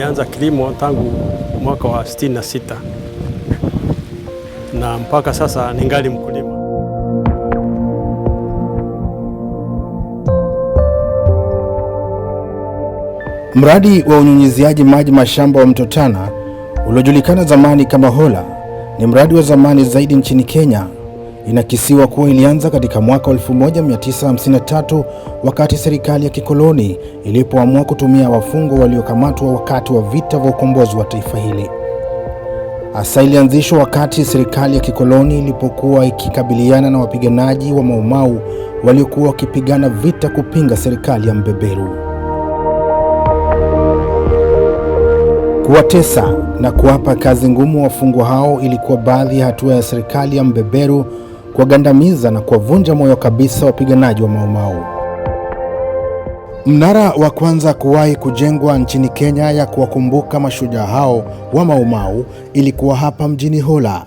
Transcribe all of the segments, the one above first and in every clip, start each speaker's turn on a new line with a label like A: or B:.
A: nilianza kilimo tangu mwaka wa 66 na mpaka sasa ningali mkulima.
B: Mradi wa unyunyiziaji maji mashamba wa mto Tana uliojulikana zamani kama Hola ni mradi wa zamani zaidi nchini Kenya. Inakisiwa kuwa ilianza katika mwaka 1953 wakati serikali ya kikoloni ilipoamua kutumia wafungwa waliokamatwa wakati wa vita vya ukombozi wa taifa hili. Hasa ilianzishwa wakati serikali ya kikoloni ilipokuwa ikikabiliana na wapiganaji wa Maumau waliokuwa wakipigana vita kupinga serikali ya mbeberu. Kuwatesa na kuwapa kazi ngumu wafungwa hao ilikuwa baadhi ya hatua ya serikali ya mbeberu kuwagandamiza na kuwavunja moyo kabisa wapiganaji wa Maumau. Mnara wa kwanza kuwahi kujengwa nchini Kenya ya kuwakumbuka mashujaa hao wa Maumau ilikuwa hapa mjini Hola.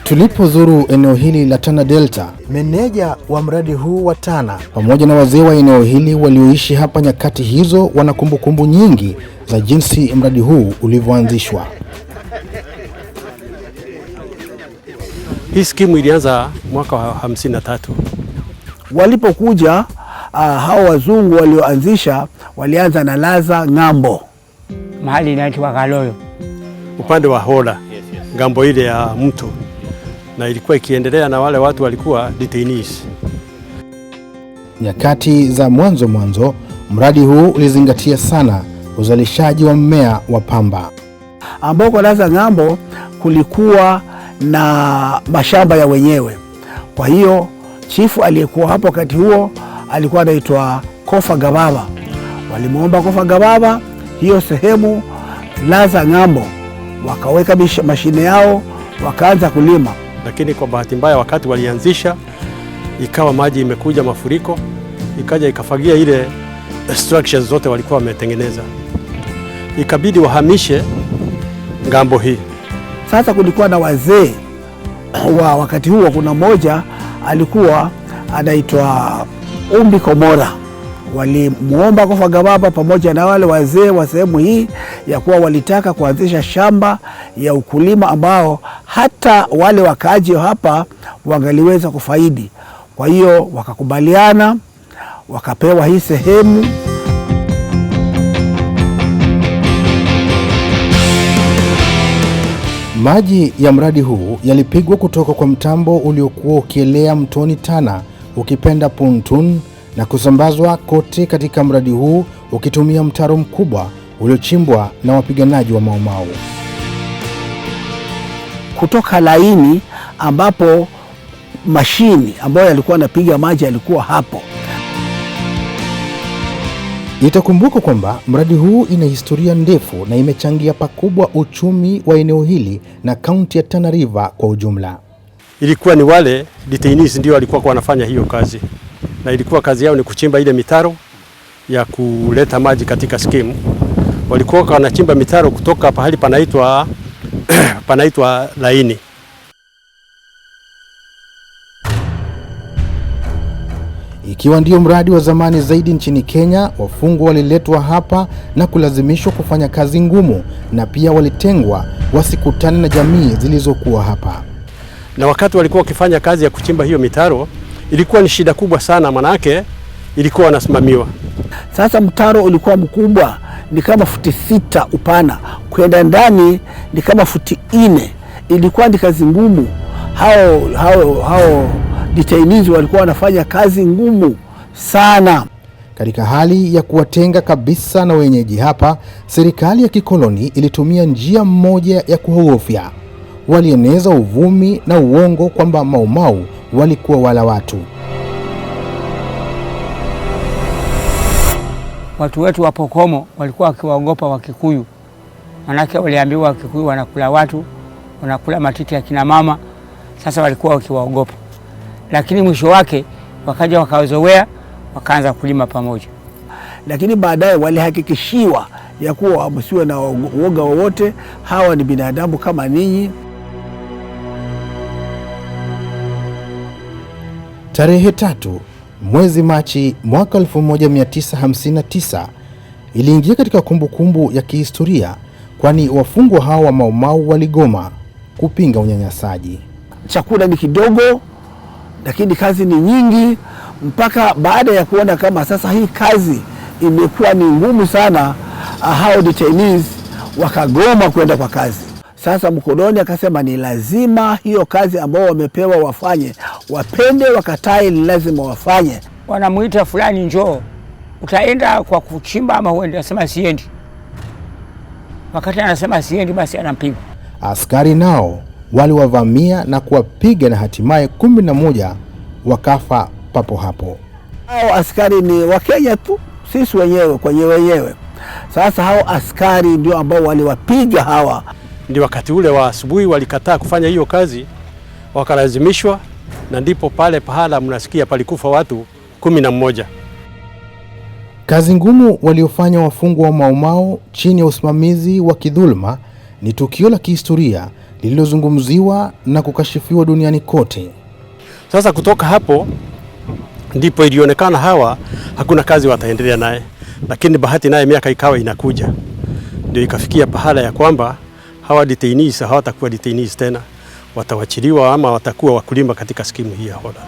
B: Tulipozuru eneo hili la Tana Delta, meneja wa mradi huu wa Tana pamoja na wazee wa eneo hili walioishi hapa nyakati hizo wana kumbukumbu nyingi za jinsi mradi huu ulivyoanzishwa.
A: Hii skimu ilianza mwaka wa 53.
C: Walipokuja hao wazungu walioanzisha walianza na Laza ng'ambo.
D: Mahali inaitwa Kaloyo.
A: Upande wa Hola, ngambo ile ya mto. Na ilikuwa ikiendelea na wale watu walikuwa detainees.
B: Nyakati za mwanzo, mradi huu ulizingatia sana uzalishaji wa mmea wa pamba.
C: Ambako Laza ng'ambo kulikuwa na mashamba ya wenyewe. Kwa hiyo chifu aliyekuwa hapo wakati huo alikuwa anaitwa Kofa Gababa. Walimuomba Kofa Gababa hiyo sehemu Laza ng'ambo, wakaweka mashine yao wakaanza kulima.
A: Lakini kwa bahati mbaya wakati walianzisha ikawa maji imekuja mafuriko, ikaja ikafagia ile structures zote walikuwa wametengeneza. Ikabidi wahamishe ngambo hii.
C: Sasa kulikuwa na wazee wa wakati huo. Kuna mmoja alikuwa anaitwa Umbi Komora. Walimuomba Kofa Gababa pamoja na wale wazee wa sehemu hii ya kuwa walitaka kuanzisha shamba ya ukulima ambao hata wale wakaaji hapa wangaliweza kufaidi. Kwa hiyo wakakubaliana, wakapewa hii sehemu.
B: Maji ya mradi huu yalipigwa kutoka kwa mtambo uliokuwa ukielea mtoni Tana, ukipenda Puntun, na kusambazwa kote katika mradi huu ukitumia mtaro mkubwa uliochimbwa na wapiganaji wa Maumau.
C: Kutoka laini ambapo mashini ambayo yalikuwa yanapiga maji yalikuwa hapo.
B: Itakumbuka kwamba mradi huu ina historia ndefu na imechangia pakubwa uchumi wa eneo hili na kaunti ya Tana River kwa ujumla.
A: Ilikuwa ni wale detainees ndio walikuwa wanafanya hiyo kazi. Na ilikuwa kazi yao ni kuchimba ile mitaro ya kuleta maji katika skimu. Walikuwa wanachimba mitaro kutoka pahali panaitwa laini.
B: Ikiwa ndio mradi wa zamani zaidi nchini Kenya, wafungwa waliletwa hapa na kulazimishwa kufanya kazi ngumu, na pia walitengwa wasikutane na jamii zilizokuwa hapa.
A: Na wakati walikuwa wakifanya kazi ya kuchimba hiyo mitaro, ilikuwa ni shida kubwa sana, manake ilikuwa wanasimamiwa.
C: Sasa mtaro ulikuwa mkubwa, ni kama futi 6 upana, kwenda ndani ni kama futi 4. Ilikuwa ni kazi ngumu. Hao detainees walikuwa wanafanya kazi ngumu sana.
B: Katika hali ya kuwatenga kabisa na wenyeji hapa, serikali ya kikoloni ilitumia njia moja ya kuhofia. Walieneza uvumi na uongo kwamba Maumau walikuwa wala watu.
D: Watu wetu wa Pokomo walikuwa wakiwaogopa Wakikuyu. Manake waliambiwa Wakikuyu wanakula watu, wanakula matiti ya kina mama. Sasa walikuwa wakiwaogopa. Lakini mwisho wake wakaja wakazoea, wakaanza kulima pamoja.
C: Lakini baadaye walihakikishiwa ya kuwa msiwe na uoga wowote, hawa ni binadamu kama ninyi.
B: Tarehe 3 mwezi Machi mwaka 1959 iliingia katika kumbukumbu ya kihistoria, kwani wafungwa hao wa Mau Mau waligoma kupinga unyanyasaji.
C: Chakula ni kidogo, lakini kazi ni nyingi, mpaka baada ya kuona kama sasa hii kazi imekuwa ni ngumu sana, hao detainees wakagoma kwenda kwa kazi. Sasa mkoloni akasema ni lazima hiyo kazi ambao wamepewa wafanye, wapende wakatai, lazima wafanye.
D: Wanamuita fulani, njoo, utaenda kwa kuchimba ama uende? Anasema siendi. Wakati anasema siendi, basi anampiga.
B: Askari nao waliwavamia na kuwapiga na hatimaye 11 wakafa papo hapo.
C: Hao askari ni Wakenya tu, sisi wenyewe kwa wenyewe. Sasa hao askari ndio ambao waliwapiga hawa.
A: Ndio wakati ule wa asubuhi walikataa kufanya hiyo kazi, wakalazimishwa, na ndipo pale pahala mnasikia palikufa watu 11.
B: Kazi ngumu waliofanya wafungwa wa Mau Mau chini ya usimamizi wa kidhuluma ni tukio la kihistoria lililozungumziwa na kukashifiwa duniani kote.
A: Sasa kutoka hapo ndipo ilionekana hawa hakuna kazi wataendelea naye, lakini bahati naye miaka ikawa inakuja, ndio ikafikia pahala ya kwamba hawa detainees hawatakuwa detainees tena, watawachiliwa ama watakuwa wakulima katika skimu hii ya Hola.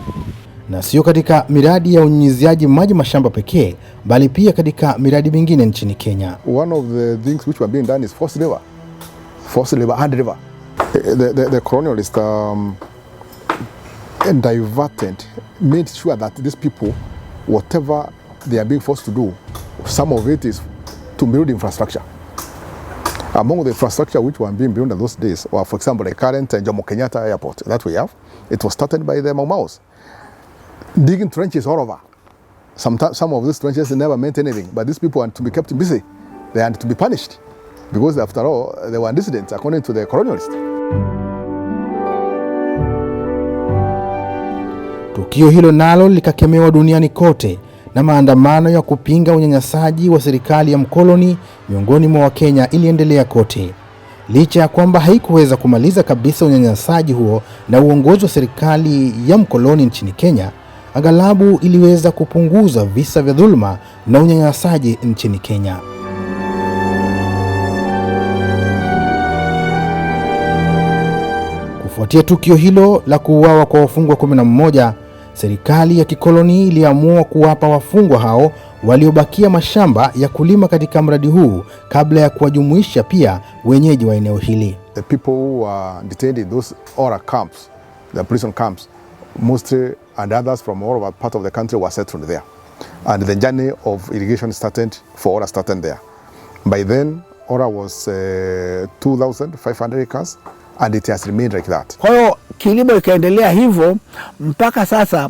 B: Na sio katika miradi ya unyunyiziaji maji mashamba pekee, bali pia katika miradi mingine nchini Kenya.
E: One of the things which were being done is forced labor and river. The colonialists diverted, made sure that these people, whatever they are being forced to do, some of it is to build infrastructure. Among the infrastructure which were being built in those days, or for example, the current Jomo Kenyatta airport that we have, it was started by the Mau Maus, digging trenches all over. Some of these trenches never meant anything, but these people had to be kept busy. They had to be punished, because after all, they were dissidents according to the colonialists.
B: Tukio hilo nalo likakemewa duniani kote, na maandamano ya kupinga unyanyasaji wa serikali ya mkoloni miongoni mwa Wakenya iliendelea kote. Licha ya kwamba haikuweza kumaliza kabisa unyanyasaji huo na uongozi wa serikali ya mkoloni nchini Kenya, aghalabu iliweza kupunguza visa vya dhuluma na unyanyasaji nchini Kenya. Kufuatia tukio hilo la kuuawa kwa wafungwa 11, serikali ya kikoloni iliamua kuwapa wafungwa hao waliobakia mashamba ya kulima katika mradi huu kabla ya kuwajumuisha pia wenyeji wa eneo hili.
E: The people who were detained in those Ora camps, the prison camps, mostly and others from all over part of the country were settled there. And the journey of irrigation for Ora started there. By then, Ora was 2,500 acres. And it has remained like that.
C: Kwa hiyo kilimo ikaendelea hivyo mpaka sasa,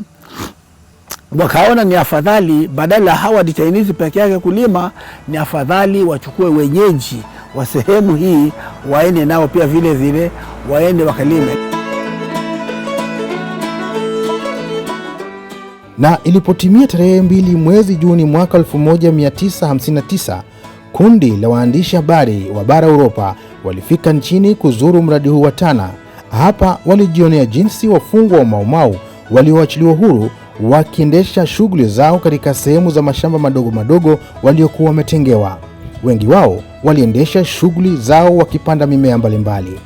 C: wakaona ni afadhali badala hawa detainees peke yake kulima, ni afadhali wachukue wenyeji wa sehemu hii waende nao pia vile vile waende wakalime.
B: Na ilipotimia tarehe 2 mwezi Juni mwaka 1959, kundi la waandishi habari wa bara Europa walifika nchini kuzuru mradi huu wa Tana. Hapa walijionea jinsi wafungwa wa Mau Mau walioachiliwa huru wakiendesha shughuli zao katika sehemu za mashamba madogo madogo waliokuwa wametengewa. Wengi wao waliendesha shughuli zao wakipanda mimea mbalimbali.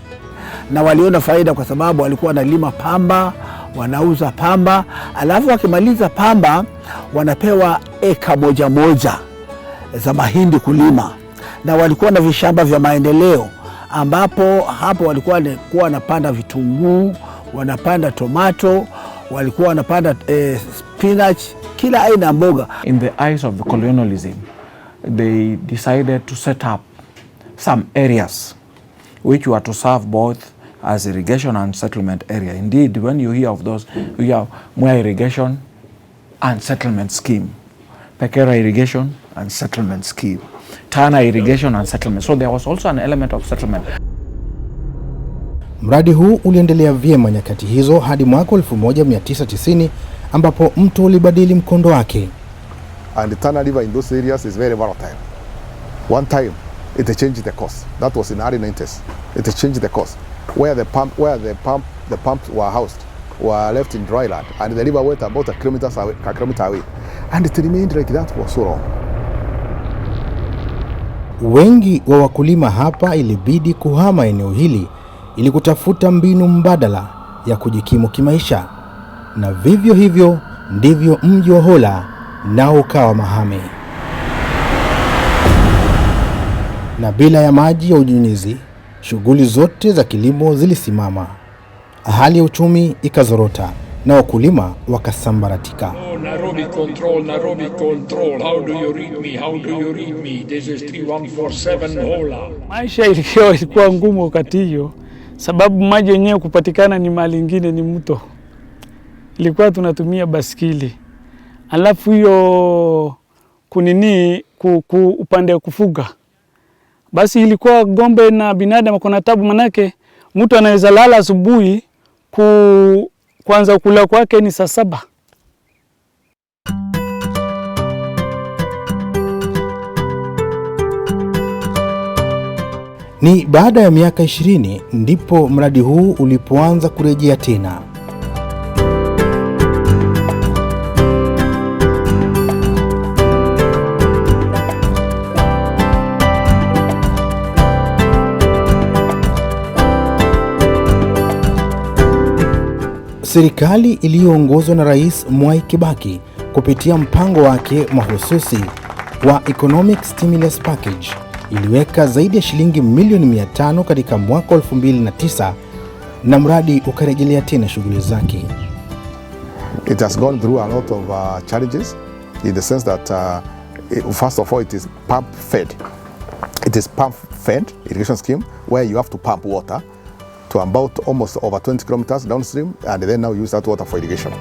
C: Na waliona faida kwa sababu walikuwa wanalima pamba, wanauza pamba, alafu wakimaliza pamba wanapewa eka moja za mahindi kulima. Na walikuwa na vishamba vya maendeleo ambapo hapo walikuwa wanapanda vitunguu, wanapanda tomato, walikuwa wanapanda spinach, kila aina ya mboga.
F: In the eyes of the colonialism, they decided to set up some areas which were to serve both as irrigation and settlement area. Indeed, when you hear of those, you have Mwea irrigation and settlement scheme, Pekera irrigation and settlement scheme, Tana irrigation and settlement. So there was also an element of settlement.
B: Mradi huu uliendelea vyema nyakati hizo hadi mwaka 1990 ambapo mto ulibadili mkondo wake.
E: And the Tana River in those areas is very volatile. One time, it changed the course. That was in the early 90s. It changed the course. Where the pumps were housed were left in dry land, and the river went about a kilometer away. And it remained like that for so long.
B: Wengi wa wakulima hapa ilibidi kuhama eneo hili ili kutafuta mbinu mbadala ya kujikimu kimaisha. Na vivyo hivyo ndivyo mji wa Hola nao ukawa mahame. Na bila ya maji ya unyunyizi, shughuli zote za kilimo zilisimama. Hali ya uchumi ikazorota na wakulima wakasambaratika.
G: Nairobi control. How do you read me? This is 3147 Hola.
H: Maisha ilikuwa ngumu wakati hiyo, sababu maji yenyewe kupatikana ni mali ingine ni mto. Ilikuwa tunatumia basikili. Alafu hiyo upande kufuga. Basi ilikuwa ng'ombe na binadamu kuna tabu, manake mtu anaweza lala asubuhi kwanza kula kwake ni saa 7.
B: Ni baada ya miaka 20 ndipo mradi huu ulipoanza kurejea tena. Serikali iliyoongozwa na Rais Mwai Kibaki kupitia mpango wake mahususi wa Economic Stimulus Package iliweka zaidi ya shilingi milioni 500 katika mwaka 2009 na mradi ukarejelea tena shughuli zake.
E: It has gone through a lot of challenges in the sense that first of all it is pump fed. It is pump fed irrigation scheme where you have to pump water to about almost over 20 kilometers downstream and then now use that water for irrigation.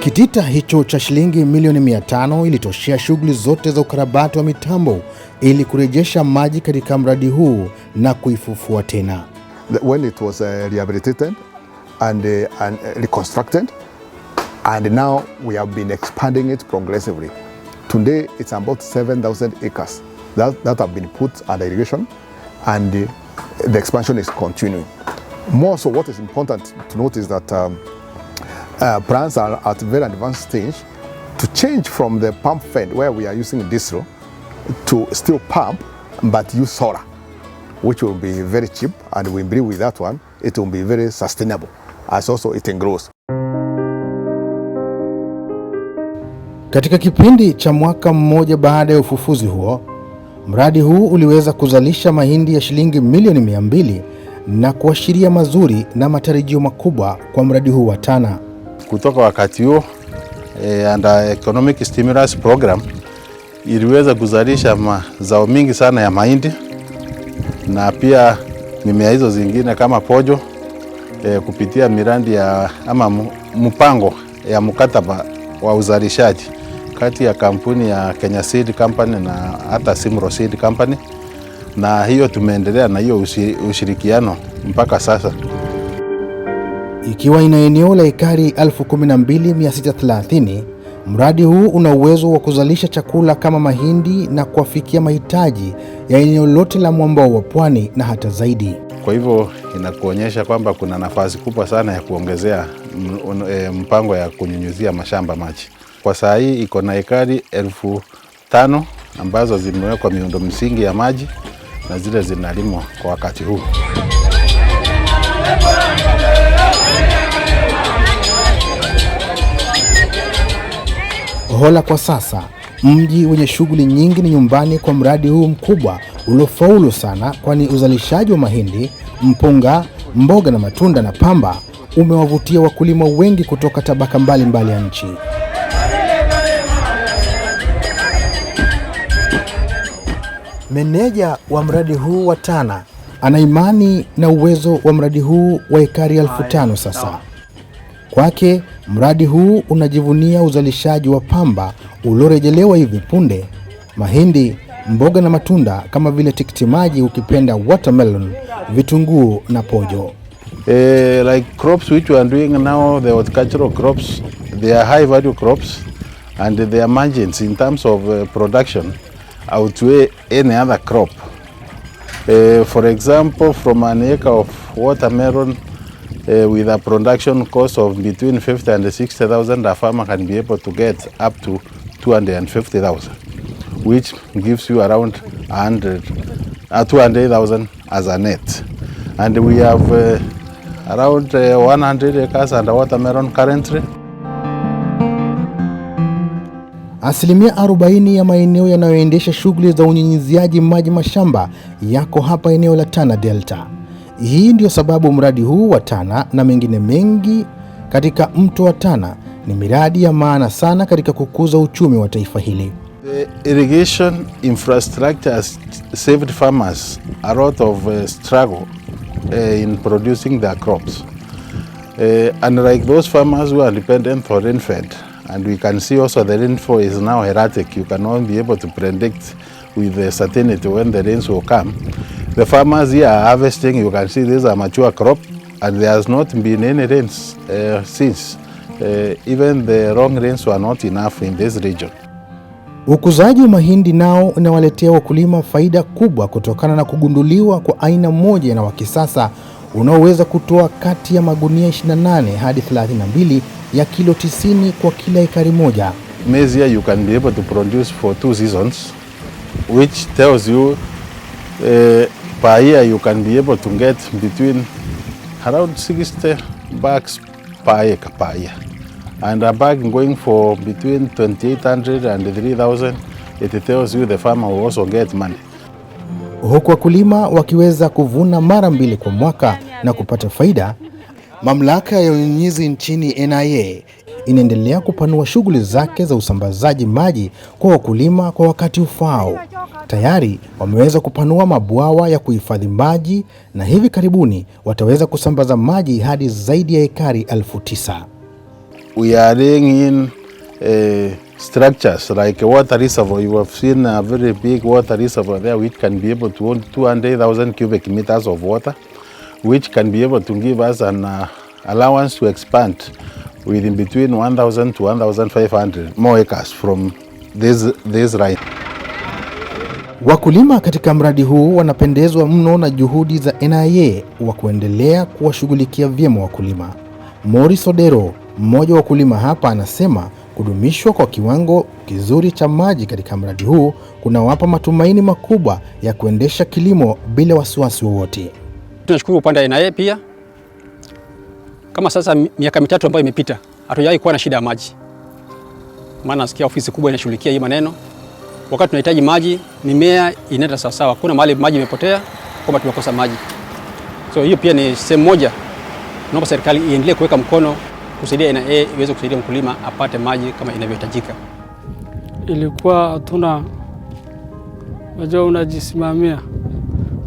B: Kitita hicho cha shilingi milioni 500 ilitoshea shughuli zote za ukarabati wa mitambo ili kurejesha maji katika mradi huu na kuifufua tena.
E: When it was rehabilitated and reconstructed, and now we have been expanding it progressively. Today it's about 7,000 acres that have been put under irrigation, and the expansion is continuing. More so, what is important to note is that plants are at a very advanced stage to change from the pump fed where we are using diesel to still pump but use solar, which will be very cheap, and we believe with that one it will be very sustainable as also it grows.
B: Katika kipindi cha mwaka mmoja baada ya ufufuzi huo, mradi huu uliweza kuzalisha mahindi ya shilingi milioni 200 na kuashiria mazuri na matarajio makubwa kwa mradi huu wa Tana.
I: Kutoka wakati huo under Economic Stimulus Program iliweza kuzalisha mazao mingi sana ya mahindi na pia mimea hizo zingine kama pojo kupitia miradi ya ama mpango ya mkataba wa uzalishaji kati ya kampuni ya Kenya Seed Company na hata Simro Seed Company, na hiyo tumeendelea na hiyo ushirikiano mpaka sasa.
B: Ikiwa ina eneo la ekari 12,630, mradi huu una uwezo wa kuzalisha chakula kama mahindi na kuafikia mahitaji ya eneo lote la mwambao wa pwani na hata zaidi.
I: Kwa hivyo inakuonyesha kwamba kuna nafasi kubwa sana ya kuongezea mpango ya kunyunyuzia mashamba maji. Kwa saa hii iko na ekari 5,000 ambazo zimewekwa miundo msingi ya maji na zile zinalimwa kwa wakati huu.
B: Hola kwa sasa, mji wenye shughuli nyingi, ni nyumbani kwa mradi huu mkubwa uliofaulu sana, kwani uzalishaji wa mahindi, mpunga, mboga na matunda na pamba umewavutia wakulima wengi kutoka tabaka mbalimbali ya nchi. Meneja wa mradi huu wa Tana ana imani na uwezo wa mradi huu wa ekari 5,000 sasa. Kwake mradi huu unajivunia uzalishaji wa pamba uliorejelewa hivi punde, mahindi, mboga na matunda kama vile tikiti maji, ukipenda watermelon, vitunguu na pojo.
I: Like crops which we are doing now, the horticultural crops, they are high value crops and their margins in terms of production outweigh any other crop. For example, from an acre of watermelon with a production cost of between 50 and 60,000, a farmer can be able to get up to 250,000, which gives you around 200,000 as a net. And we have around 100 acres under watermelon currently.
B: Asilimia 40 ya maeneo yanayoendesha shughuli za unyunyiziaji maji mashamba yako hapa eneo la Tana Delta. Hii ndio sababu mradi huu wa Tana na mengine mengi katika mto wa Tana ni miradi ya maana sana katika kukuza uchumi wa taifa hili.
I: The irrigation infrastructure has saved farmers a lot of struggle in producing their crops. Unlike those farmers who are dependent for rainfed, and we can see also the rainfall is now erratic. You cannot be able to predict with certainty when the rains will come. The farmers here are harvesting. You can see this is a mature crop, and there has not been any rains since. Even the wrong rains were not enough in this region.
B: Ukuzaji wa mahindi nao unawaletea wakulima faida kubwa kutokana na kugunduliwa kwa aina moja na wa kisasa unaoweza kutoa kati ya magunia 28 hadi 32 ya kilo 90 kwa kila ekari moja.
I: Maize here you can be able to produce for 2 seasons, which tells you per year you can be able to get between around 60 bags per acre per year. And a bag going for between 2,800 and 3,000, it tells you the farmer will also get money.
B: Huku wakulima wakiweza kuvuna mara 2 kwa mwaka na kupata faida, mamlaka ya unyunyizi nchini NIA inaendelea kupanua shughuli zake za usambazaji maji kwa wakulima kwa wakati ufaao. Tayari wameweza kupanua mabwawa ya kuhifadhi maji na hivi karibuni wataweza kusambaza maji hadi zaidi ya ekari 9,000.
I: We are laying in structures like a water reservoir. You have seen a very big water reservoir there which can be able to hold 200,000 cubic meters of water, which can be able to give us an allowance to expand within between 1,000 to 1,500 more acres from this right.
B: Wakulima katika mradi huu wanapendezwa mno na juhudi za NIA wa kuendelea kuwashughulikia vyema wakulima. Morris Odero, mmoja wa wakulima hapa, anasema kudumishwa kwa kiwango kizuri cha maji katika mradi huu kunawapa matumaini makubwa ya kuendesha kilimo bila wasiwasi wowote.
J: Tunashukuru upande wa NIA pia. Kama sasa miaka 3 ambayo imepita, hatujawahi kuwa na shida ya maji. Maana nasikia ofisi kubwa inashughulikia hii maneno. Wakati tunahitaji maji, mimea inaenda sawa sawa. Kuna mahali maji imepotea, kwamba tumekosa maji. So hiyo pia ni sehemu moja. Naomba serikali iendelee kuweka mkono kusaidia NIA iweze kusaidia mkulima apate maji kama inavyohitajika.
H: Ilikuwa hatuna, unajua unajisimamia.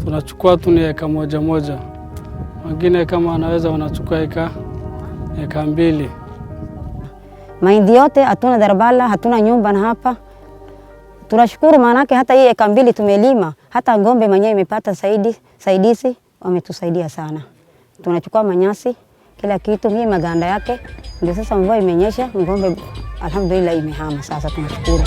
H: Tunachukua tu ni eka moja moja. Wengine kama wanaweza wanachukua eka 2.
K: Mahindi yote hatuna darbala, hatuna nyumba na hapa. Tunashukuru maanake hata hii eka 2 tumelima, hata ngombe mwenyewe imepata saidizi, wametusaidia sana. Tunachukua manyasi, kila kitu, hii maganda yake. Ndio sasa mvua imenyesha, ngombe alhamdulillah imehama sasa, tunashukuru.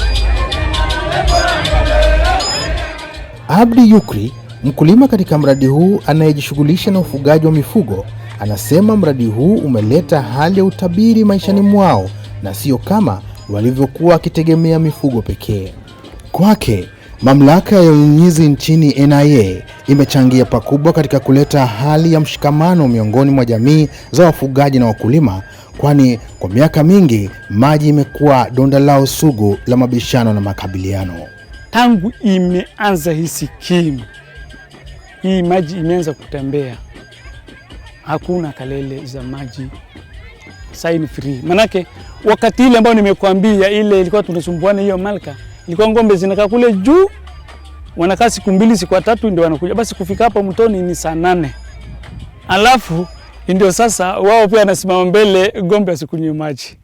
B: Abdi Yukri, mkulima katika mradi huu anayejishughulisha na ufugaji wa mifugo, anasema mradi huu umeleta hali ya utabiri maishani mwao na sio kama walivyokuwa wakitegemea mifugo pekee. Kwake, mamlaka ya unyunyizi nchini NIA imechangia pakubwa katika kuleta hali ya mshikamano miongoni mwa jamii za wafugaji na wakulima, kwani kwa miaka mingi maji imekuwa donda lao sugu la mabishano na makabiliano.
H: Tangu imeanza hii skimu, hii maji imeanza kutembea, hakuna kalele za maji sign free. Manake wakati ile ambao nimekuambia ile ilikuwa tunasumbuana hiyo malka, ilikuwa ngombe zinakaa kule juu wanakaa siku 2 siku 3 ndio wanakuja. Basi kufika hapa mtoni ni saa 8. Alafu ndio sasa wao pia wanasimama mbele ng'ombe asikunywe maji.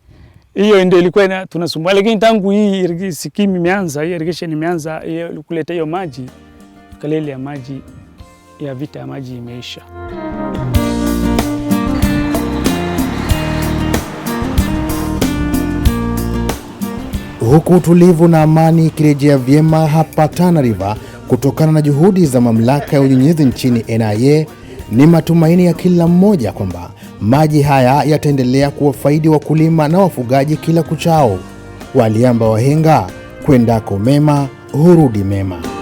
H: Hiyo ndio ilikuwa tunasumbua, lakini tangu hii skimu imeanza, hii irrigation imeanza kuleta hiyo maji, kelele ya maji ya vita ya maji imeisha.
B: Huku utulivu na amani ikirejea vyema hapa Tana River kutokana na juhudi za mamlaka ya unyunyizi nchini NIA, ni matumaini ya kila mmoja kwamba maji haya yataendelea kuwafaidi wakulima na wafugaji kila kuchao. Waliamba wahenga, kwendako mema hurudi mema.